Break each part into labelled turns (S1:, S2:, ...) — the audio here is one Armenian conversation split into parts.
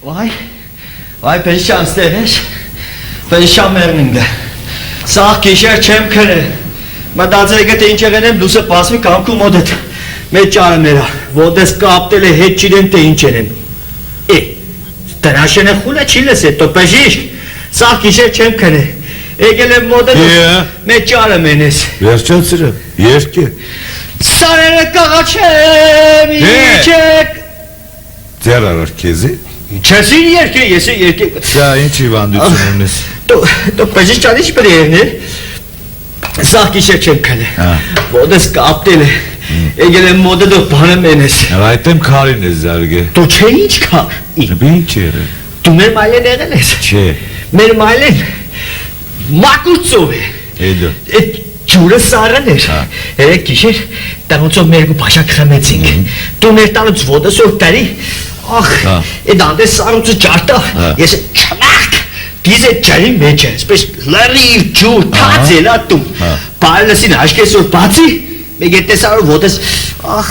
S1: Vay perişan stereş. Perişan merminde. Sağ kişer çemkere. Madazı gete inçerenem dusa pasvi kamku modet. Me çağırmera. Vodes kaptele hecçiden te inçenem. Tanaşene hula çillese to peşiş. Sağ kişer çemkere. Egele modet. Me çağırmenes.
S2: Verçan sıra. Yer ki.
S1: Sarere kağaçem. İçek.
S2: Terar kezi.
S1: Kesin yer ki yese yer ki.
S2: Ya inç ivan düşünümüz.
S1: To peşiş çalış bir yerine. Sağ kişer çemkere. Vodes kaptele. Egele modet do panemenes.
S2: Raytem kariniz zerge.
S1: To çeyiç ka.
S2: Bin çere.
S1: Tu mer maile nerenes?
S2: Çe.
S1: Mer maile. Makutsove.
S2: Edo.
S1: Çure saraner. Kişer. Tanutso mergu paşa kremetzing. Tu mer tanutso voda sortari. Dante sarutso çarta. Yese çanak. Diese çayın meçe. Spes lari çu tatzela tu. Parlasin aşke sor patsi. Me gette sarı vodas.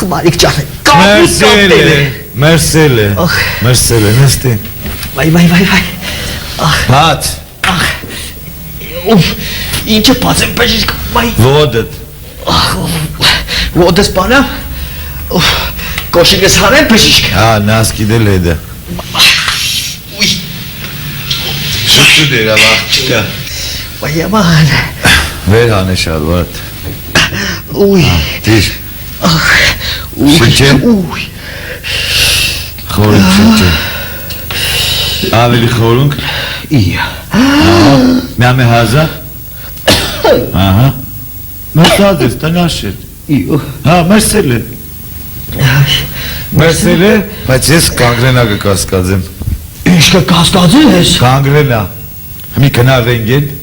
S1: Malik çan.
S2: Mersele. Mersele. Mersele neste.
S1: Vay.
S2: Pat.
S1: İnce patsim peşiş. Vay.
S2: Vodet.
S1: Vodas bana. Koşinges hanem peşiş.
S2: Naski de lede.
S1: Uy.
S2: Şükrü değil ama.
S1: Vay aman.
S2: Ver hane şalvat.
S1: Uy.
S2: Diş.
S1: Şinçen. Uy.
S2: Xorung şinçen. Aveli xorung.
S1: İyi.
S2: Meame haza. Aha. Mercedes tanaşır.
S1: İyi.
S2: Mersele. Mersele. Paçes kangrena kaskazım.
S1: İşte kaskazız.
S2: Kangrena. Mi kenar rengin.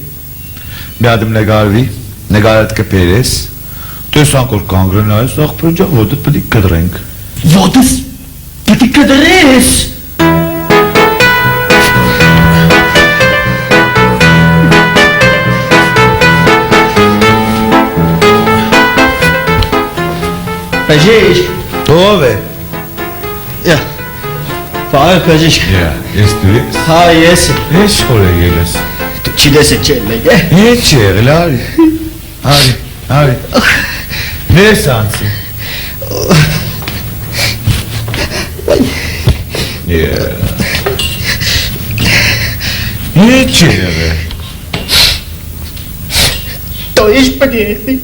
S2: Bir adım negarvi. Negaret keperes. Tösan kor kangrena. Sağ proje vodet pedik kadrenk.
S1: Vodas pedik kadres. Peşiş.
S2: Tove.
S1: Ya. Fağır peşiş.
S2: Ya. Estüris.
S1: Ha yesin.
S2: Eş oraya geles.
S1: Çilesi çellege.
S2: Hiç yerli hadi. Hadi. Ne sansın? Ya. Hiç yerli.
S1: To iş pedi.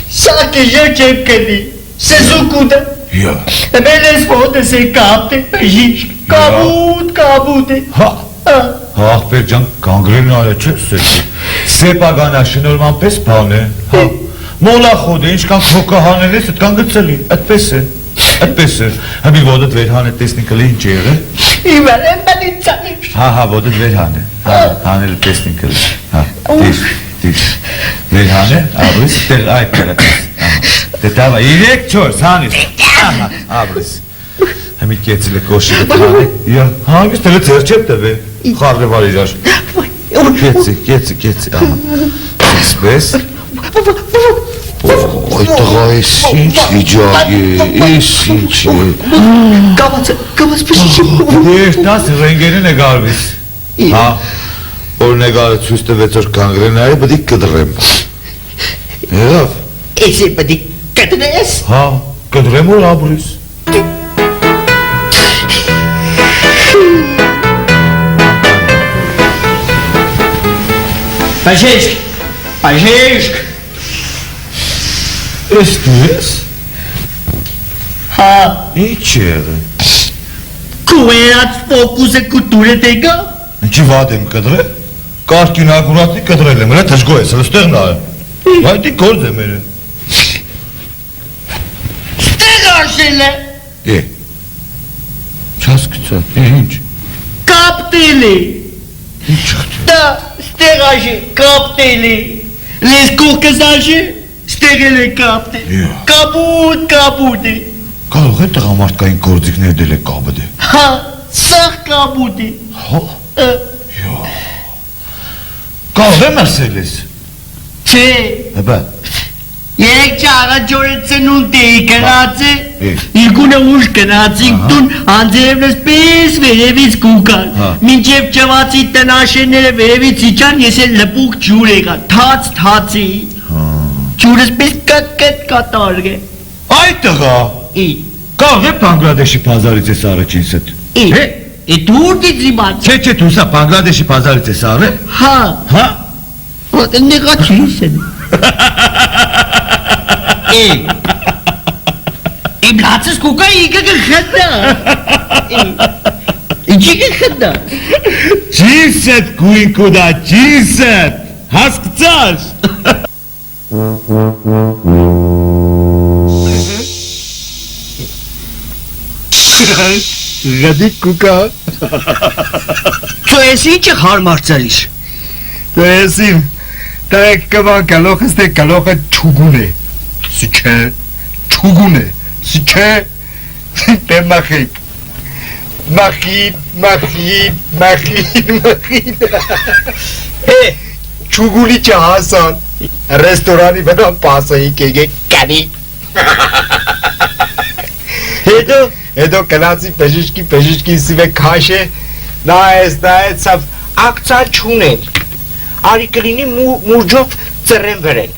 S1: Saki yer çepkedi. Sezukuda.
S2: Ya.
S1: Meles voda se kapte peşiş. Kabut.
S2: Ախպեր ջան կանգրենալը չէ սեքի սեպագան աշնորման պես բան է մոլախոդ է ինչքան քոկահանել ես այդքան գծելի այդպես է հմի ոտդ վեր հանե տեսնի կլի ինչ եղե
S1: İver embedi çani.
S2: հա ոտդ վեր հանե հանել տեսնի կլի դիշ վեր հանե աբրիս տեղ այդ կրատես դետավա 3-4 հանիս աբրիս Hemi keçile koşuyor tane. Ya hangi tele tercep de be. Xarlı var icar. Geçsi. Aha. Express. Oy tağay sinç icagi. Sinç.
S1: Kavat peşiş.
S2: Das rengeni ne garvis. Ha. Or ne garet süste vetor kangrenayı badik kadrem. Ya.
S1: Ese pedi kadres.
S2: Ha. Kadrem ol abris.
S1: Peşiş.
S2: Estües?
S1: Ha.
S2: Hiç yere.
S1: Kuverat focuse culture tega.
S2: Ինչի վատ եմ կդրել, կարգին ակուրատնի կդրել եմ, հրա թժգո ես, հստեղ նա է, հայտի գործ է մերը։
S1: Ստեղ արշել է։
S2: Չաս կծա, ինչ։
S1: Կապտել է։
S2: Ինչ աղթի։
S1: Da, ստեղ արշել, կապտել է։ Լես կողքս արշել, ստեղ էլ է կապտել։ Կապուտ է։
S2: Կարող է տղամարդկային գործիքներ դել է կաբդ է։
S1: Ha, սաղ կապուտ է։
S2: Հա։ Կարող է մերսել ես։
S1: Չէ։
S2: Հբա։
S1: Երեք չաղաջորը ծնունդ էի կրած է։ Իրգունը ուշ գնացինք տուն, անձերևնս պես վերևից կուկան, մինչև ճվացի տնաշենները վերևից իջան, ես էլ լպուկ ջուր եկա, թացի, ջուրս պես կկտ կատարգ է։
S2: Այդ տղա, կաղ է Բանգլադեշի պազարից ես առաջին սետ։
S1: Է դուրդից իմաց։
S2: Չէ, դու սա Բանգլադեշի պազարից ես առը։
S1: Հա։ Նեղա չիս են։ Իմ լացս կուկա իգը գխտա։ Իջի գխտա։
S2: Չիսետ կույն կուդա, չիսետ, հասկծար։ Գադիկ կուկա։
S1: Չո ես իջը հարմարցարիշ։
S2: Դու ես իմ, տայք կվան կալոխս դե կալոխը չուգուն է, սի չէ, չուգուն է, սի չէ, դե մախիկ, մախին, չուգունի չա հասան, ռեստորանի վնան պասայի կեգե կանի, հետո կնացի պեժիշկի սիվե քաշ է, նայեց, սավ ակցան չունեն, արի կլինի մուրջով ծրեն վերեն։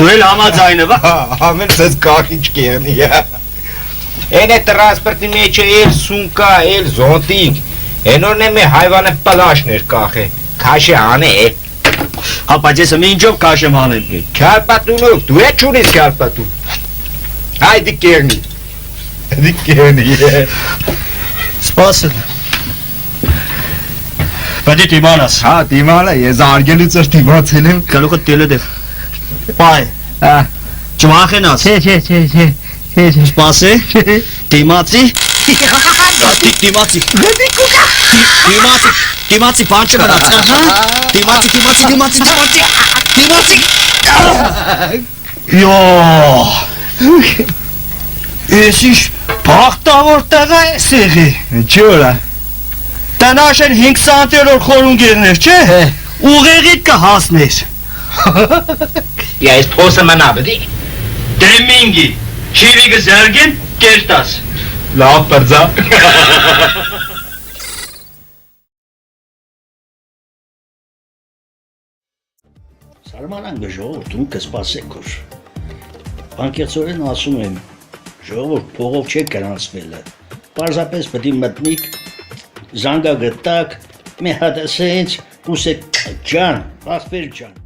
S1: Դու էլ համաձայնը վա։
S2: Ամեն սեզ կախիչ կեղնի
S3: Են է տրանսպորտի մեջ է էլ սունկա, էլ զոնտիկ Էնորն է մե հայվանը պլաշներ կախ է Քաշ է հան է
S1: Հա բայց ես մինչով քաշ եմ հանեմ
S3: Քարպատունով, դու է չունիս քարպատուն Հայդի կեղնի
S1: Սպասել Բայց դի իմանաս
S2: Հա դիմանա ես արգելուց էր դիմացել եմ
S1: Գալուխը տելը դեղ Պայ Չմախենաս Չէ Սպասե Դիմացի Դիմացի Դիմացի պանչը մնաց Դիմացի Յո Ես ինչ բաղտավոր տղա է սեղի
S2: Չի որա
S1: Տնաշեն 5 սանտերոր խորունգերներ, չէ, ուղեղիտ կհասներ։
S3: Ես փոսը մնա բդի
S1: Դեմինգի, շիրիգը զարգեն, կերտաս։
S2: Լավ պրձա
S4: Սարմանան գժողորդում կսպասեք ուր։ Բանկեցորեն ասում եմ, ժողովուրդ փողով չեք գրանցվելը, պարզապես պտի մտնիկ, զանգա գտակ, մի հատ ասենց, ուսեք ջան, բախվեր ջան։